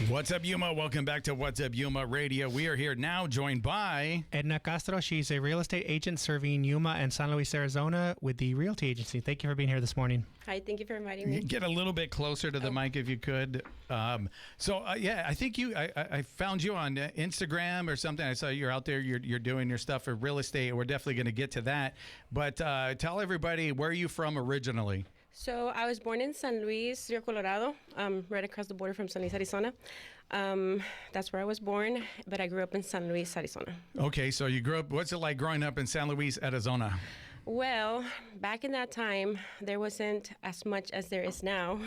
What's up, Yuma? Welcome back to What's Up, Yuma Radio. We are here now joined by Edna Castro. She's a real estate agent serving Yuma and San Luis, Arizona with the Realty Agency. Thank you for being here this morning. Hi, thank you for inviting me. Get a little bit closer to the mic if you could. I think I found you on Instagram or something. I saw you're out there. You're doing your stuff for real estate. We're definitely going to get to that. But tell everybody, where are you from originally? So I was born in San Luis, Rio Colorado, right across the border from San Luis, Arizona. That's where I was born, but I grew up in San Luis, Arizona. Okay, so you grew up, what's it like growing up in San Luis, Arizona? Well, back in that time, there wasn't as much as there is now.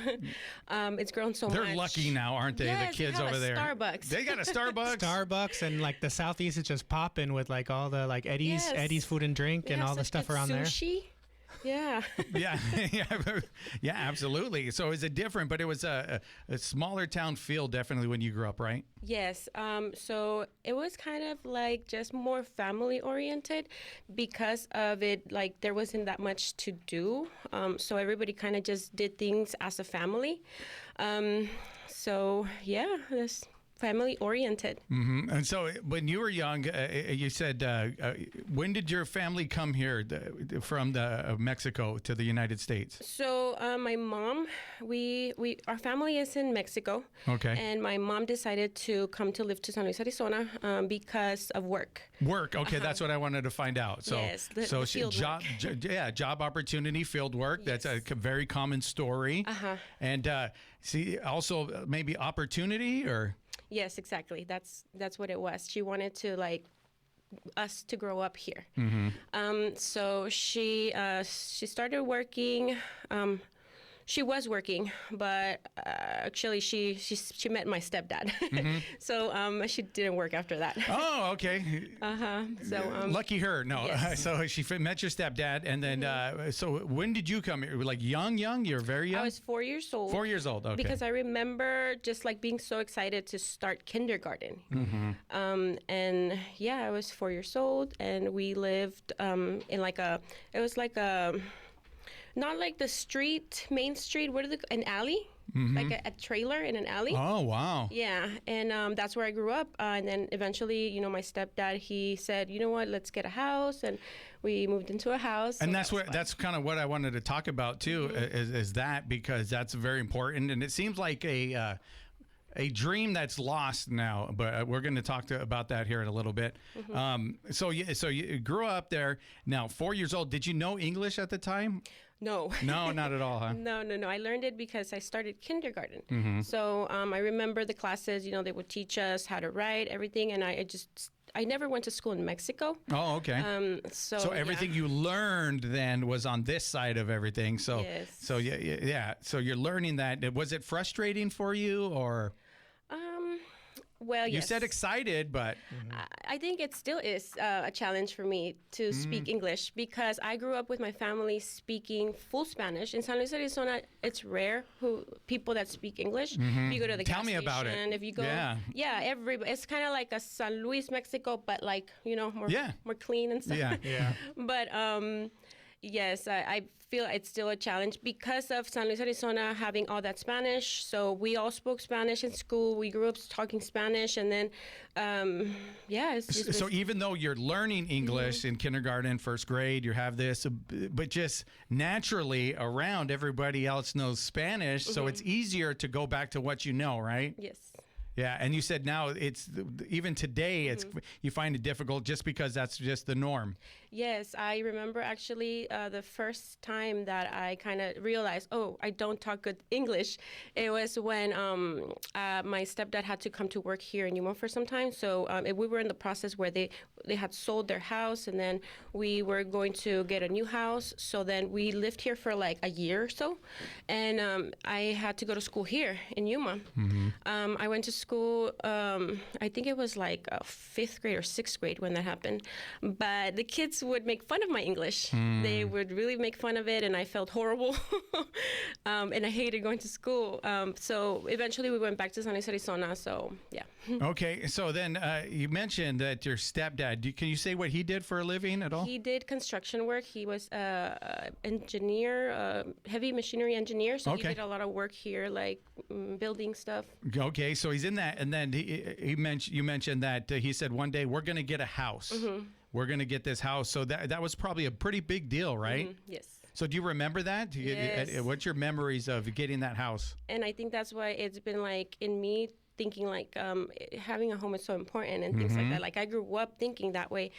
It's grown so much. They're lucky now, aren't they? Yes, the kids they have over there. Starbucks. They got a Starbucks. Starbucks, and like the Southeast is just popping with like all the like Eddie's food and drink They and have all the such stuff good around sushi. Yeah. Yeah, absolutely. So is it different? But it was a smaller town feel definitely when you grew up, right? Yes. So it was kind of like just more family oriented because of it. Like there wasn't that much to do. So everybody kind of just did things as a family. So yeah, this. Family oriented. Mm-hmm. And so when you were young, you said, when did your family come here from Mexico to the United States? So my mom, our family is in Mexico. Okay. And my mom decided to come to live to San Luis, Arizona because of work. Work. Okay, that's what I wanted to find out. So, yes, the field job, work. Job opportunity, field work. Yes. That's a very common story. And also maybe opportunity or. Yes, exactly. That's what it was. She wanted to like us to grow up here. So she started working. She was working, but actually she met my stepdad. So she didn't work after that. Oh, okay. So lucky her. No. Yes. So she met your stepdad, and then so when did you come here? Like young? You're very young. I was 4 years old. 4 years old. Okay. Because I remember just like being so excited to start kindergarten. And yeah, I was 4 years old, and we lived in not like the street, main street, an alley? Like a trailer in an alley. Oh, wow. Yeah, and that's where I grew up. And then eventually, my stepdad, he said, you know what, let's get a house. And we moved into a house. And that's kind of what I wanted to talk about, too, is that, because that's very important. And it seems like a dream that's lost now, but we're going to talk about that here in a little bit. So you grew up there. Now, 4 years old. Did you know English at the time? No. No, not at all, huh? No. I learned it because I started kindergarten. So I remember the classes, they would teach us how to write, everything. And I never went to school in Mexico. Oh, okay. So everything you learned then was on this side of everything. So, yes. So So you're learning that. Was it frustrating for you or? Well, yes. You said excited, but... I think it still is a challenge for me to speak English because I grew up with my family speaking full Spanish. In San Luis, Arizona, it's rare people that speak English. If you go to the Tell me about it. If you go, everybody. It's kind of like a San Luis, Mexico, but like, more clean and stuff. Yeah. But... yes, I feel it's still a challenge because of San Luis, Arizona having all that Spanish. So we all spoke Spanish in school. We grew up talking Spanish, and then, So even though you're learning English in kindergarten, first grade, you have this, but just naturally around everybody else knows Spanish, so it's easier to go back to what you know, right? Yes. Yeah, and you said now even today you find it difficult just because that's just the norm. Yes, I remember actually the first time that I kind of realized, I don't talk good English. It was when my stepdad had to come to work here in Yuma for some time. So we were in the process where they had sold their house, and then we were going to get a new house. So then we lived here for like a year or so, and I had to go to school here in Yuma. I went to school, I think it was like 5th grade or 6th grade when that happened. But the kids parents would make fun of my English. They would really make fun of it, and I felt horrible. And I hated going to school. So eventually we went back to San Luis, Arizona. So, yeah. Okay, so then you mentioned that your stepdad, can you say what he did for a living at all? He did construction work. He was an engineer, heavy machinery engineer. So he did a lot of work here, like building stuff. Okay, so he's in that. And then you mentioned that he said one day, we're going to get a house. We're going to get this house. So that was probably a pretty big deal, right? Yes. So do you remember that? Yes. What's your memories of getting that house? And I think that's why it's been like in me thinking like having a home is so important and things like that. Like I grew up thinking that way.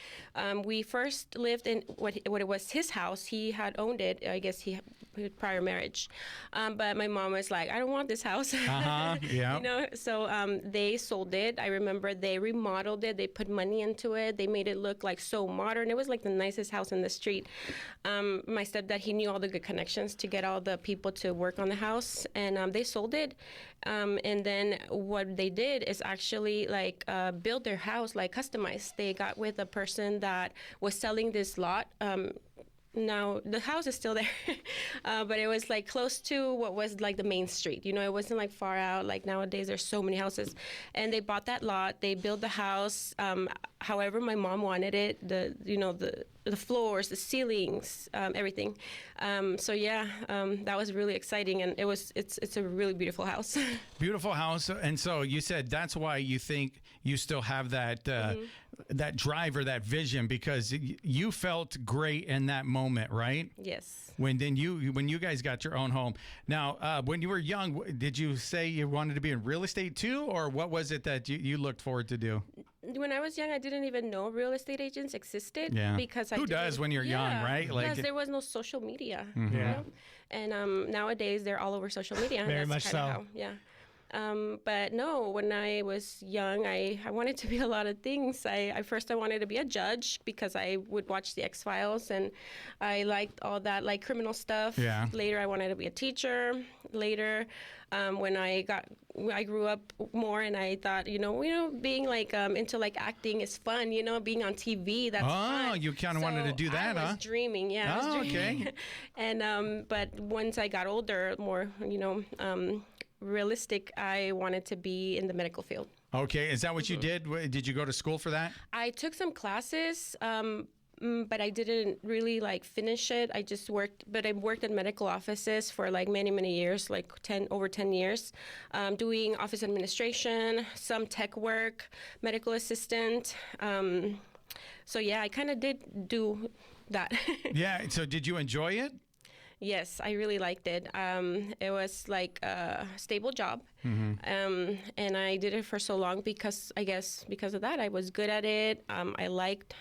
We first lived in what it was his house. He had owned it. I guess he had prior marriage. But my mom was like, I don't want this house. Yeah. You know, so they sold it. I remember they remodeled it. They put money into it. They made it look like so modern. It was like the nicest house in the street. My stepdad, he knew all the good connections to get all the people to work on the house, and they sold it. And then what they did is actually like build their house like customized. They got with a person that was selling this lot. Now the house is still there, but it was like close to what was like the main street. You know, it wasn't like far out. Like nowadays, there's so many houses, and they bought that lot. They built the house, however my mom wanted it. The floors, the ceilings, everything. So yeah, that was really exciting, and it's a really beautiful house. Beautiful house. And so you said that's why you think you still have that that drive or that vision, because you felt great in that moment, right? Yes. When you guys got your own home. Now, when you were young, did you say you wanted to be in real estate too, or what was it that you looked forward to do? When I was young, I didn't even know real estate agents existed. Yeah. Because who does when you're young, right? Like, because there was no social media. You know? And nowadays they're all over social media. Very much so. But no, when I was young, I wanted to be a lot of things. I wanted to be a judge because I would watch the X-Files and I liked all that like criminal stuff. Yeah. Later, I wanted to be a teacher. Later, when I grew up more and I thought, being like into like acting is fun. Being on TV, that's fun. Oh, you kind of wanted to do that, I was dreaming, yeah. I was dreaming. Okay. And but once I got older, more, realistic, I wanted to be in the medical field. Okay, is that what you did? Did you go to school for that? I took some classes, but I didn't really like finish it. I just worked, but I worked in medical offices for like many, many years, like over 10 years, doing office administration, some tech work, medical assistant. So yeah, I kind of did do that. Yeah, so did you enjoy it? Yes, I really liked it. It was like a stable job, and I did it for so long because of that. I was good at it. I liked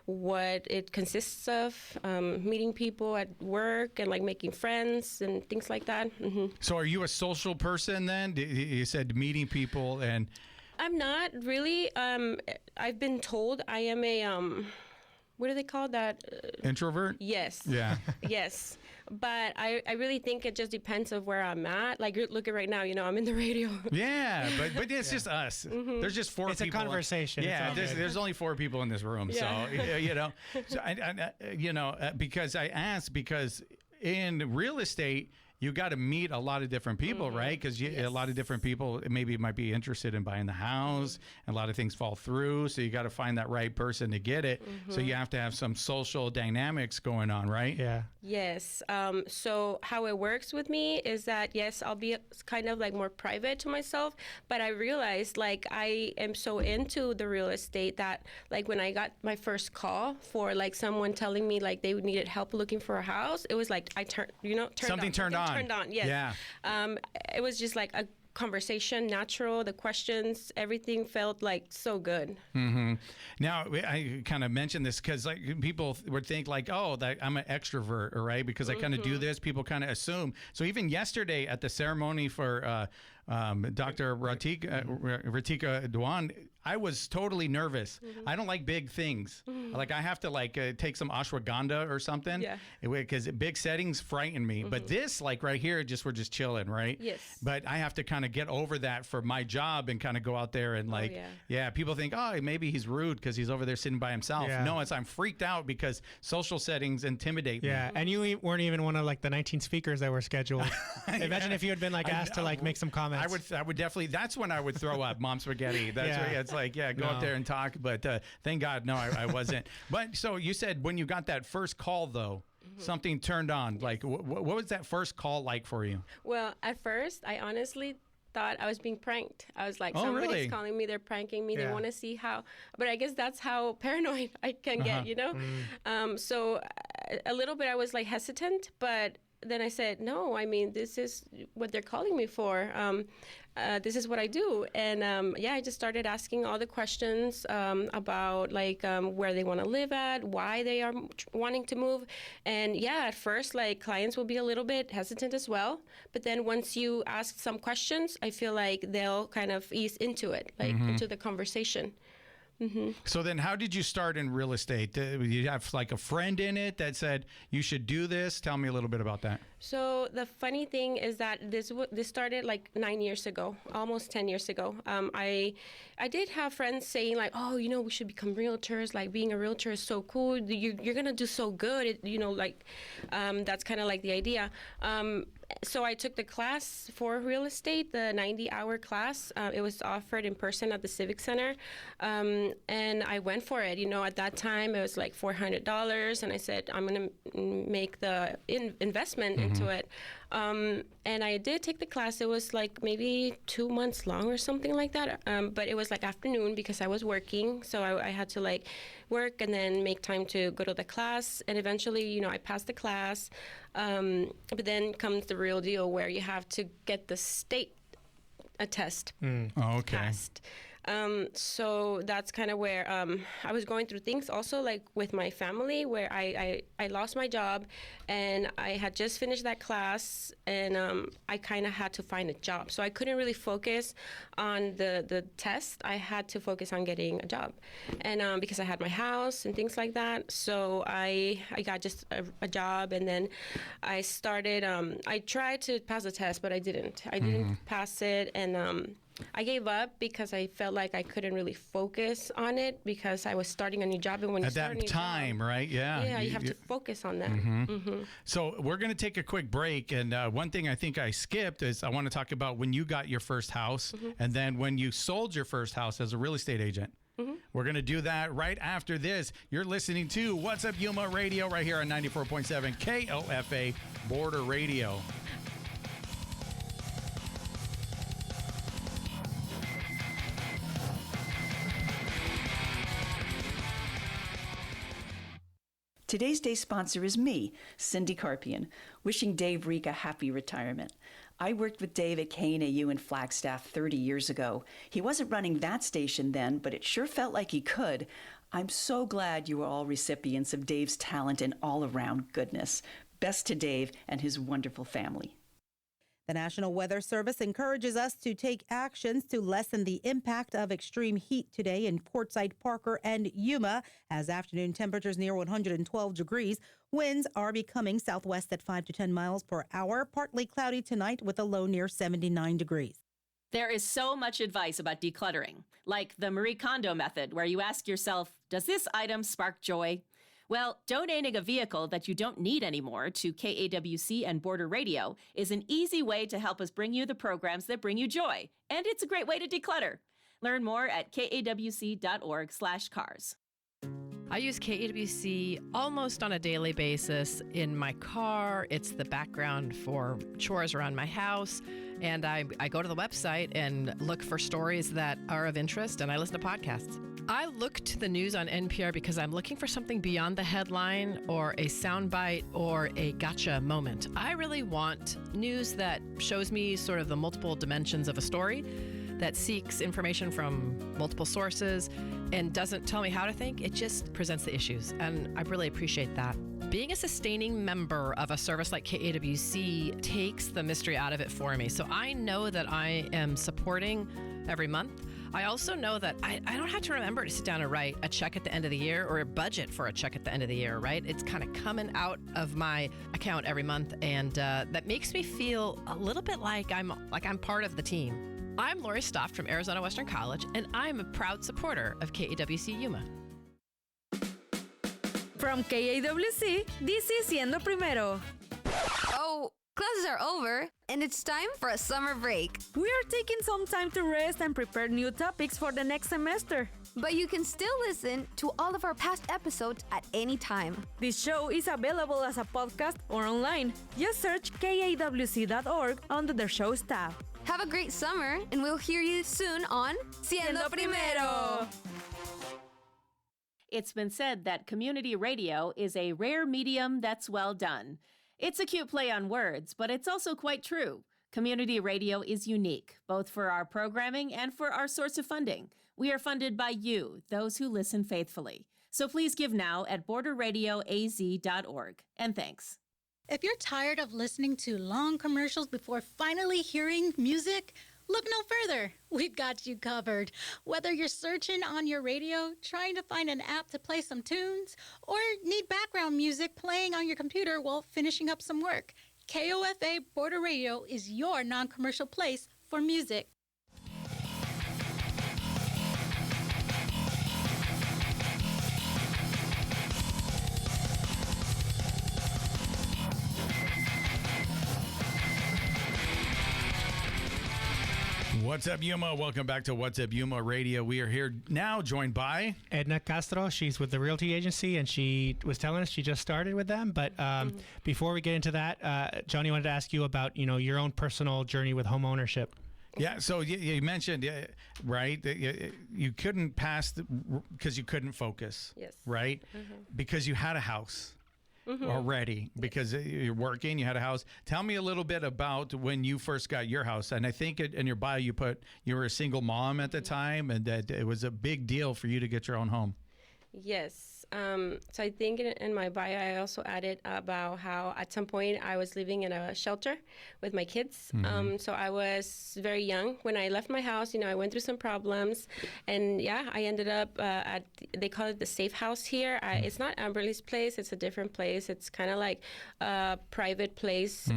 what it consists of, meeting people at work and like making friends and things like that. So are you a social person then? You said meeting people and... I'm not really. I've been told I am a... what do they call that? Introvert? Yes. Yeah. Yes. But I really think it just depends of where I'm at. Like, look at right now, I'm in the radio. Yeah, but it's just us. There's just four people. It's a conversation. Yeah, there's only 4 people in this room. Yeah. So, because I asked, because in real estate, you got to meet a lot of different people, right? Because a lot of different people maybe might be interested in buying the house, and a lot of things fall through. So you got to find that right person to get it. So you have to have some social dynamics going on, right? Yeah. Yes. So how it works with me is that, yes, I'll be kind of like more private to myself, but I realized like I am so into the real estate that like when I got my first call for like someone telling me like they needed help looking for a house, it was like I turned on. Turned on, yes. Yeah. It was just like a conversation, natural. The questions, everything felt like so good. Now, I kind of mentioned this because like people would think like, oh, that I'm an extrovert, right? Because I kind of do this. People kind of assume. So even yesterday at the ceremony for Dr. Ratika Dwan, I was totally nervous. I don't like big things. Like I have to take some ashwagandha or something. Yeah. Because big settings frighten me. But this, like right here, we're just chilling, right? Yes. But I have to kind of get over that for my job and kind of go out there and people think, oh, maybe he's rude because he's over there sitting by himself. Yeah. No, I'm freaked out because social settings intimidate me. Yeah, and you weren't even one of like the 19 speakers that were scheduled. Imagine if you had been asked to make some comments. I would definitely. That's when I would throw up, Mom Spaghetti. That's where it's go up there and talk. But thank God, no, I wasn't. But so you said when you got that first call though, something turned on. Like what was that first call like for you? Well, at first, I honestly thought I was being pranked. I was like, Oh, somebody's really? calling me, they're pranking me, Yeah. they want to see how, but I guess that's how paranoid I can get, you know? So a little bit I was like hesitant, but then I said, no, I mean, this is what they're calling me for. This is what I do. And I just started asking all the questions about where they want to live at, why they are wanting to move. And at first, clients will be a little bit hesitant as well. But then once you ask some questions, I feel like they'll kind of ease into it, into the conversation. So then how did you start in real estate? You have a friend in it that said you should do this? Tell me a little bit about that. So the funny thing is that this started 9 years ago, almost 10 years ago. I did have friends saying oh, we should become realtors. Being a realtor is so cool. You're gonna do so good. That's kind of the idea. So I took the class for real estate, the 90-hour class. It was offered in person at the Civic Center, and I went for it. At that time it was $400, and I said I'm gonna make the investment into it. And I did take the class. It was maybe 2 months long or something like that. But it was afternoon because I was working, so I had to work and then make time to go to the class. And eventually, I passed the class. But then comes the real deal where you have to get the state test passed. So that's kind of where I was going through things also with my family, where I lost my job and I had just finished that class, and I kind of had to find a job. So I couldn't really focus on the test. I had to focus on getting a job, and because I had my house and things like that. So I got just a job, and then I started, I tried to pass the test, but I didn't. I didn't pass it, and I gave up because I felt like I couldn't really focus on it because I was starting a new job. And when you at start a that new time, job, right? Yeah. you have to focus on that. So we're going to take a quick break. And one thing I think I skipped is I want to talk about when you got your first house and then when you sold your first house as a real estate agent. We're going to do that right after this. You're listening to What's Up Yuma Radio right here on 94.7 KOFA Border Radio. Today's day sponsor is me, Cindy Carpian, wishing Dave Reek a happy retirement. I worked with Dave at KNAU in Flagstaff 30 years ago. He wasn't running that station then, but it sure felt like he could. I'm so glad you were all recipients of Dave's talent and all-around goodness. Best to Dave and his wonderful family. The National Weather Service encourages us to take actions to lessen the impact of extreme heat today in Quartzsite, Parker, and Yuma, as afternoon temperatures near 112 degrees. Winds are becoming southwest at 5 to 10 miles per hour, partly cloudy tonight with a low near 79 degrees. There is so much advice about decluttering, like the Marie Kondo method, where you ask yourself, does this item spark joy? Well, donating a vehicle that you don't need anymore to KAWC and Border Radio is an easy way to help us bring you the programs that bring you joy. And it's a great way to declutter. Learn more at kawc.org/cars. I use KAWC almost on a daily basis in my car. It's the background for chores around my house. And I go to the website and look for stories that are of interest, and I listen to podcasts. I look to the news on NPR because I'm looking for something beyond the headline or a soundbite or a gotcha moment. I really want news that shows me sort of the multiple dimensions of a story, that seeks information from multiple sources and doesn't tell me how to think. It just presents the issues, and I really appreciate that. Being a sustaining member of a service like KAWC takes the mystery out of it for me. So I know that I am supporting every month. I also know that I don't have to remember to sit down and write a check at the end of the year or a budget for a check at the end of the year, right? It's kind of coming out of my account every month, and that makes me feel a little bit like I'm part of the team. I'm Lori Stoft from Arizona Western College, and I'm a proud supporter of KAWC Yuma. From KAWC, this is Siendo Primero. Oh, classes are over, and it's time for a summer break. We are taking some time to rest and prepare new topics for the next semester. But you can still listen to all of our past episodes at any time. This show is available as a podcast or online. Just search kawc.org under the show's tab. Have a great summer, and we'll hear you soon on Siendo Primero. It's been said that community radio is a rare medium that's well done. It's a cute play on words, but it's also quite true. Community radio is unique, both for our programming and for our source of funding. We are funded by you, those who listen faithfully. So please give now at borderradioaz.org. And thanks. If you're tired of listening to long commercials before finally hearing music, look no further. We've got you covered. Whether you're searching on your radio, trying to find an app to play some tunes, or need background music playing on your computer while finishing up some work, KOFA Border Radio is your non-commercial place for music. What's up, Yuma? Welcome back to What's Up Yuma Radio. We are here now joined by Edna Castro. She's with the realty agency, and she was telling us she just started with them. But before we get into that, Johnny wanted to ask you about, your own personal journey with home ownership. Yeah, so you mentioned, right, that you couldn't pass because you couldn't focus. Yes. Right? Because you had a house. Already, because you're working, you had a house. Tell me a little bit about when you first got your house. And I think in your bio you put you were a single mom at the time, and that it was a big deal for you to get your own home. Yes. So I think in my bio, I also added about how at some point I was living in a shelter with my kids. So I was very young when I left my house. I went through some problems, and I ended up at, they call it the safe house here. It's not Amberley's place. It's a different place. It's kind of like a private place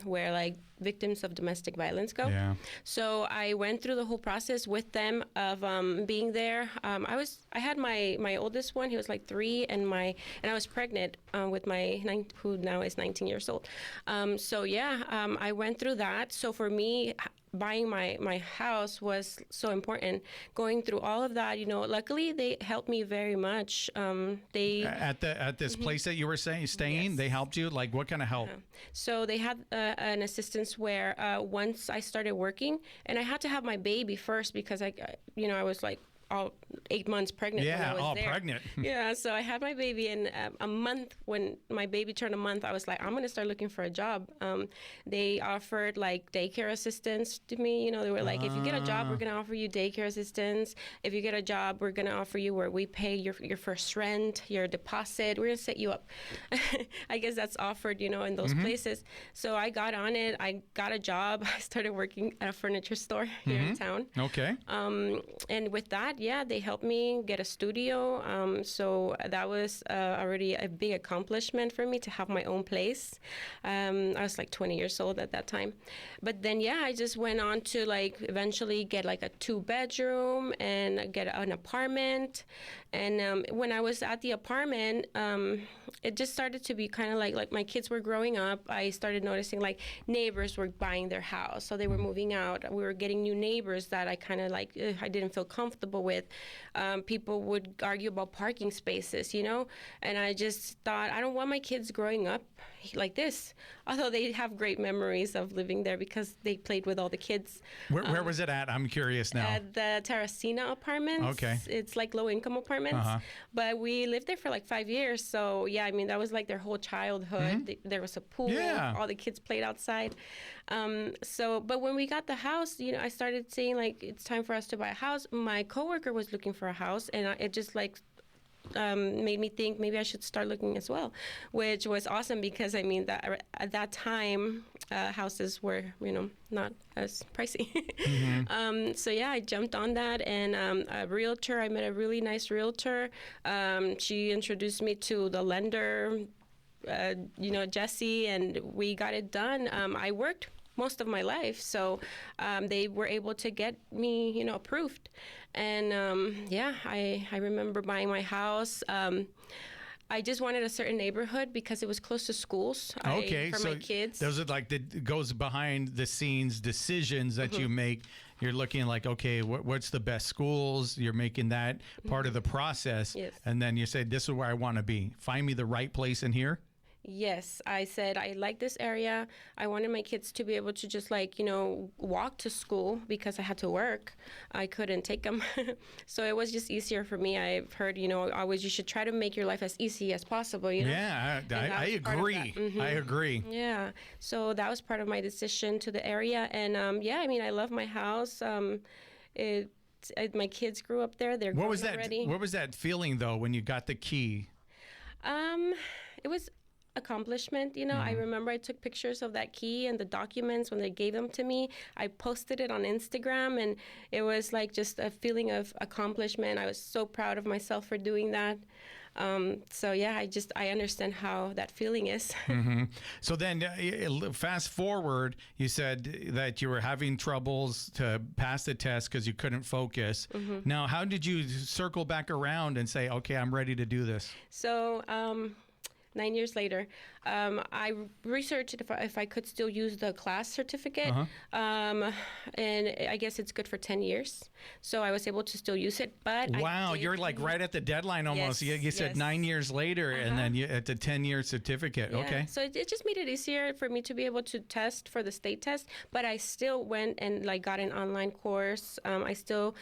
where like victims of domestic violence go. Yeah. So I went through the whole process with them of being there. I had my oldest one. He was like 3, and I was pregnant with my who now is 19 years old. I went through that. So for me, buying my house was so important. Going through all of that, luckily they helped me very much. They at this place that you were staying, yes. They helped you. Like, what kind of help? So they had an assistance where once I started working, and I had to have my baby first because I was like all 8 months pregnant. Yeah, when I was all there. Pregnant. Yeah, so I had my baby, and a month, when my baby turned a month, I was like, I'm going to start looking for a job. They offered like daycare assistance to me. They were like, if you get a job, we're going to offer you daycare assistance. If you get a job, we're going to offer you where we pay your first rent, your deposit. We're going to set you up. I guess that's offered, in those places. So I got on it. I got a job. I started working at a furniture store here in town. Okay. And with that, they helped me get a studio. So that was already a big accomplishment for me to have my own place. I was like 20 years old at that time. But then, I just went on to like eventually get like a 2-bedroom and get an apartment. And when I was at the apartment, it just started to be kind of like my kids were growing up. I started noticing like neighbors were buying their house. So they were moving out. We were getting new neighbors that I kind of like, I didn't feel comfortable with. People would argue about parking spaces, and I just thought, I don't want my kids growing up like this, although they have great memories of living there because they played with all the kids. Where was it at? I'm curious now. At the Terracina apartments. Okay. It's like low-income apartments, but we lived there for like 5 years. So, that was like their whole childhood. There was a pool. Yeah. All the kids played outside. But when we got the house, I started saying like, it's time for us to buy a house. My coworker was looking for a house, and it just like made me think maybe I should start looking as well, which was awesome because I mean that at that time houses were not as pricey. So yeah, I jumped on that, and I met a really nice realtor. She introduced me to the lender, Jesse, and we got it done. I worked most of my life, so they were able to get me approved. And I remember buying my house. I just wanted a certain neighborhood because it was close to schools for my kids. Those are like goes behind the scenes decisions that you make. You're looking like, okay, what's the best schools? You're making that part of the process. Yes. And then you say, this is where I want to be. Find me the right place in here. Yes, I said I like this area. I wanted my kids to be able to just walk to school because I had to work. I couldn't take them. So it was just easier for me. I've heard, always you should try to make your life as easy as possible, Yeah, I agree. I agree. Yeah. So that was part of my decision to the area. And I love my house. My kids grew up there. They're grown already. What was that feeling though when you got the key? It was accomplishment. I remember I took pictures of that key and the documents when they gave them to me. I posted it on Instagram, and it was like just a feeling of accomplishment. I was so proud of myself for doing that. I understand how that feeling is. So then fast forward, you said that you were having troubles to pass the test because you couldn't focus. Now, how did you circle back around and say, okay, I'm ready to do this? So 9 years later, I researched if I could still use the class certificate, and I guess it's good for 10 years. So I was able to still use it. But wow, you're like right at the deadline almost. Yes, you said 9 years later, and then at the 10-year certificate. Yeah. Okay. So it just made it easier for me to be able to test for the state test. But I still went and got an online course. I still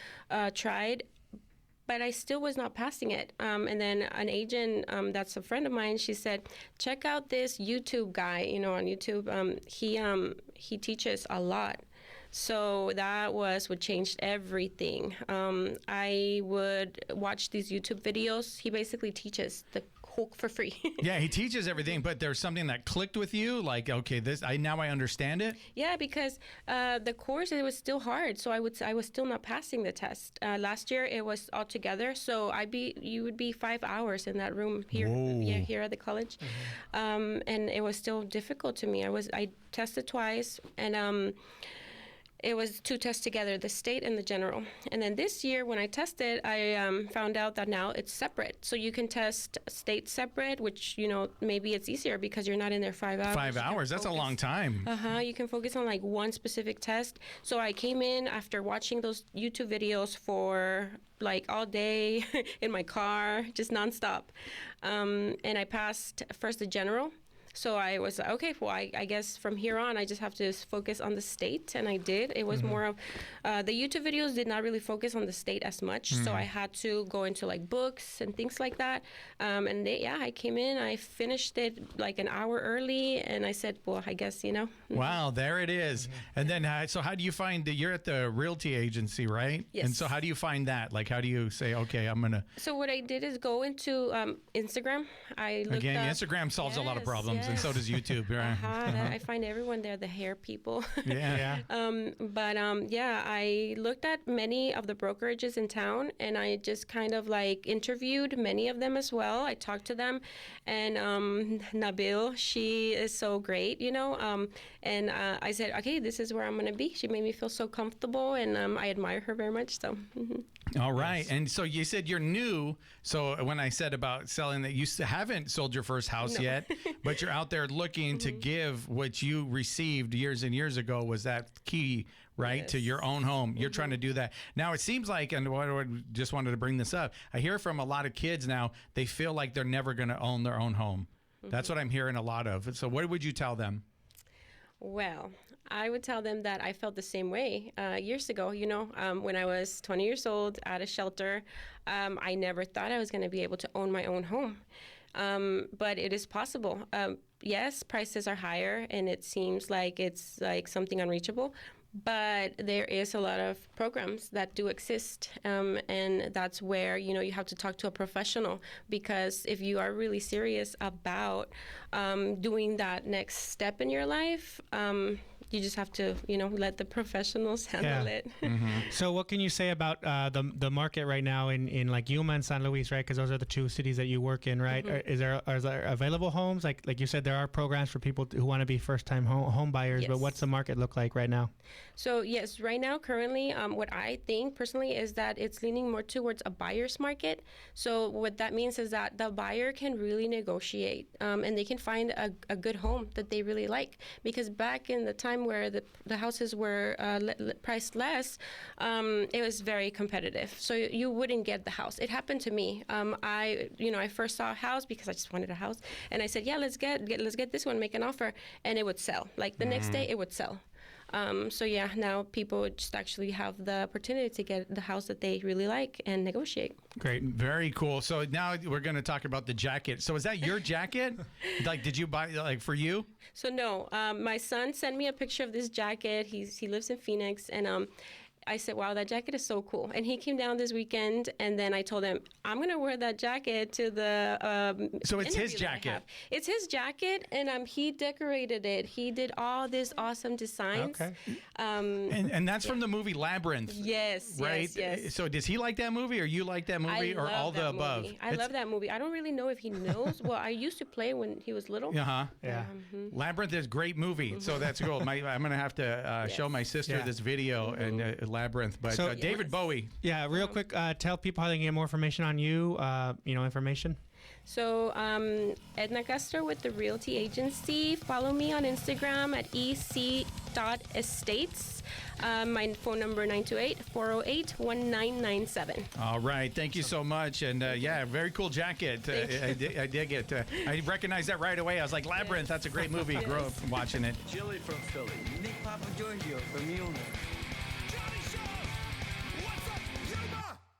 tried. But I still was not passing it. And then an agent that's a friend of mine, she said, check out this YouTube guy, on YouTube. He teaches a lot. So that was what changed everything. I would watch these YouTube videos. He basically teaches the hook for free. Yeah, he teaches everything, but there's something that clicked with you, like, okay, now I understand it. Yeah, because the course, it was still hard, so I was still not passing the test. Last year it was all together, so you would be 5 hours in that room here, here at the college, and it was still difficult to me. I tested twice, and it was 2 tests together, the state and the general. And then this year when I tested, I found out that now it's separate. So you can test state separate, which, maybe it's easier because you're not in there 5 hours. 5 hours, that's a long time. You can focus on one specific test. So I came in after watching those YouTube videos for all day in my car, just nonstop. And I passed first the general. So I was like, okay, well, I guess from here on, I just have to focus on the state. And I did. It was more of, the YouTube videos did not really focus on the state as much. So I had to go into books and things like that. I came in, I finished it an hour early. And I said, well, I guess, Wow, there it is. And then, so how do you find that you're at the realty agency, right? Yes. And so how do you find that? How do you say, okay, I'm going to. So what I did is go into Instagram. I looked up, Instagram solves a lot of problems. Yes. And so does YouTube. Right? I find everyone there, the hair people. Yeah. I looked at many of the brokerages in town, and I just kind of interviewed many of them as well. I talked to them, and Nabil, she is so great, and I said, okay, this is where I'm going to be. She made me feel so comfortable, and I admire her very much. So. All right. Yes. And so you said you're new. So when I said about selling that, you haven't sold your first house yet, but you're out there looking to give what you received years and years ago was that key, right, yes. to your own home. You're trying to do that. Now it seems like, and I just wanted to bring this up, I hear from a lot of kids now, they feel like they're never going to own their own home. That's what I'm hearing a lot of. So what would you tell them? Well, I would tell them that I felt the same way years ago, when I was 20 years old at a shelter. I never thought I was going to be able to own my own home. But it is possible. Yes, prices are higher and it seems like it's something unreachable. but there is a lot of programs that do exist, and that's where you have to talk to a professional, because if you are really serious about doing that next step in your life, you just have to let the professionals handle it. So what can you say about the market right now in like Yuma and San Luis, right? Because those are the two cities that you work in, right? Are there available homes? Like you said, there are programs for people who want to be first-time home buyers, Yes. but what's the market look like right now? So yes, right now, currently, what I think personally is that it's leaning more towards a buyer's market. So what that means is that the buyer can really negotiate, and they can find a good home that they really like. Because back in the time where the houses were priced less, it was very competitive. So you wouldn't get the house. It happened to me. I first saw a house because I just wanted a house, and I said, yeah, let's get this one, make an offer, and it would sell. Like the next day, it would sell. So yeah, now people just actually have the opportunity to get the house that they really like and negotiate. Great. Very cool. So now we're going to talk about the jacket. So is that your jacket? Like, did you buy like for you? So no, my son sent me a picture of this jacket. He lives in Phoenix, and I said, wow, that jacket is so cool. And he came down this weekend, and then I told him, I'm going to wear that jacket to the So it's his interview that I jacket. have. It's his jacket, and he decorated it. He did all this awesome designs. Okay. And that's from the movie Labyrinth. Yes, Right? yes. So does he like that movie, or you like that movie, I or love all the that above? movie. I love that movie. I don't really know if he knows. Well, I used to play when he was little. Uh-huh. Yeah. Labyrinth is a great movie, so that's cool. I'm going to have to show my sister Yeah. this video and Labyrinth. But So- David Bowie. Yeah, real quick, tell people how they can get more information on you, information. So, Edna Castro with the Realty Agency. Follow me on Instagram at ec.estates. My phone number 928-408-1997. All right. Thank you so much. And yeah, very cool jacket. I dig it. I recognized that right away. I was like, Labyrinth, that's a great movie. Grew up watching it. Chili from Philly. Nick Papa Giorgio from Yuma.